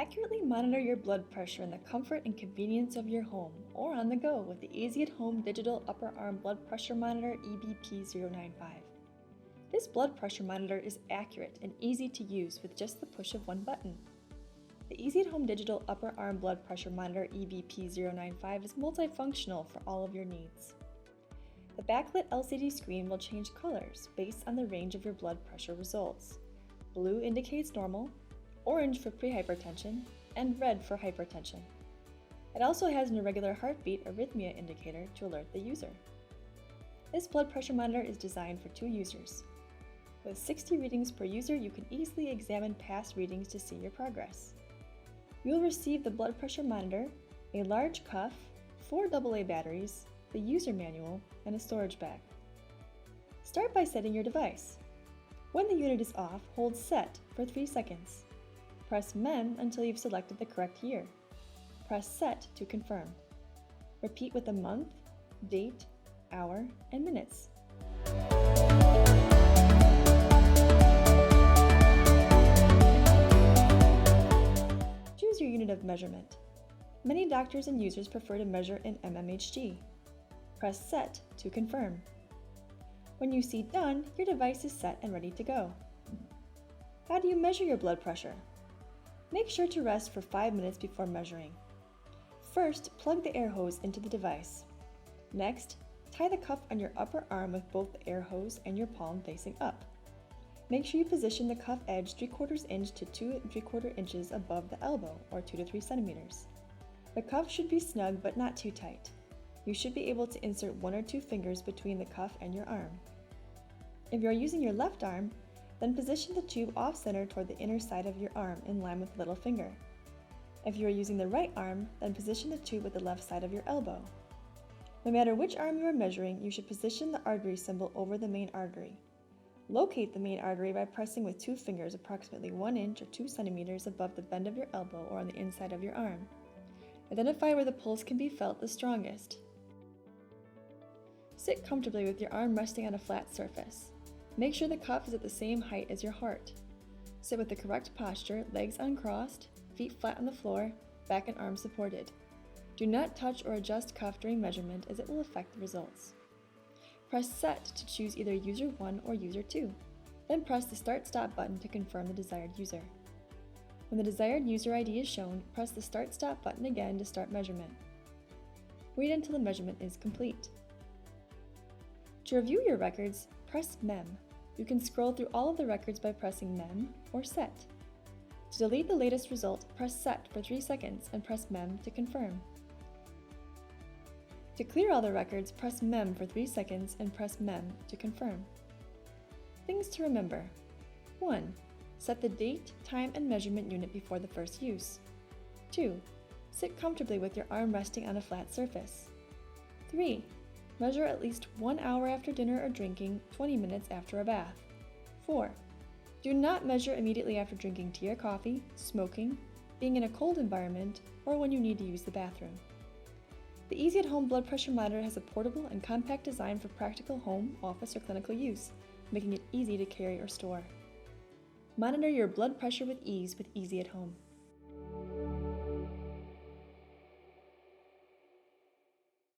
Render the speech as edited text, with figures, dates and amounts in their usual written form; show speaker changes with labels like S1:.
S1: Accurately monitor your blood pressure in the comfort and convenience of your home or on the go with the Easy at Home Digital Upper Arm Blood Pressure Monitor EBP-095. This blood pressure monitor is accurate and easy to use with just the push of one button. The Easy at Home Digital Upper Arm Blood Pressure Monitor EBP-095 is multifunctional for all of your needs. The backlit LCD screen will change colors based on the range of your blood pressure results. Blue indicates normal, orange for prehypertension, and red for hypertension. It also has an irregular heartbeat arrhythmia indicator to alert the user. This blood pressure monitor is designed for 2 users. With 60 readings per user, you can easily examine past readings to see your progress. You will receive the blood pressure monitor, a large cuff, 4 AA batteries, the user manual, and a storage bag. Start by setting your device. When the unit is off, hold Set for 3 seconds. Press MEM until you've selected the correct year. Press Set to confirm. Repeat with the month, date, hour, and minutes. Choose your unit of measurement. Many doctors and users prefer to measure in mmHg. Press Set to confirm. When you see Done, your device is set and ready to go. How do you measure your blood pressure? Make sure to rest for 5 minutes before measuring. First, plug the air hose into the device. Next, tie the cuff on your upper arm with both the air hose and your palm facing up. Make sure you position the cuff edge 3/4 inch to 2 3/4 inches above the elbow, or 2 to 3 centimeters. The cuff should be snug but not too tight. You should be able to insert 1 or 2 fingers between the cuff and your arm. If you are using your left arm, then position the tube off-center toward the inner side of your arm in line with the little finger. If you are using the right arm, then position the tube with the left side of your elbow. No matter which arm you are measuring, you should position the artery symbol over the main artery. Locate the main artery by pressing with 2 fingers approximately 1 inch or 2 centimeters above the bend of your elbow or on the inside of your arm. Identify where the pulse can be felt the strongest. Sit comfortably with your arm resting on a flat surface. Make sure the cuff is at the same height as your heart. Sit with the correct posture, legs uncrossed, feet flat on the floor, back and arms supported. Do not touch or adjust cuff during measurement as it will affect the results. Press Set to choose either User 1 or User 2. Then press the Start-Stop button to confirm the desired user. When the desired user ID is shown, press the Start-Stop button again to start measurement. Wait until the measurement is complete. To review your records, press MEM. You can scroll through all of the records by pressing MEM or Set. To delete the latest result, press Set for 3 seconds and press MEM to confirm. To clear all the records, press MEM for 3 seconds and press MEM to confirm. Things to remember. 1. Set the date, time, and measurement unit before the first use. 2. Sit comfortably with your arm resting on a flat surface. 3. Measure at least 1 hour after dinner or drinking, 20 minutes after a bath. 4. Do not measure immediately after drinking tea or coffee, smoking, being in a cold environment, or when you need to use the bathroom. The Easy at Home blood pressure monitor has a portable and compact design for practical home, office, or clinical use, making it easy to carry or store. Monitor your blood pressure with ease with Easy at Home.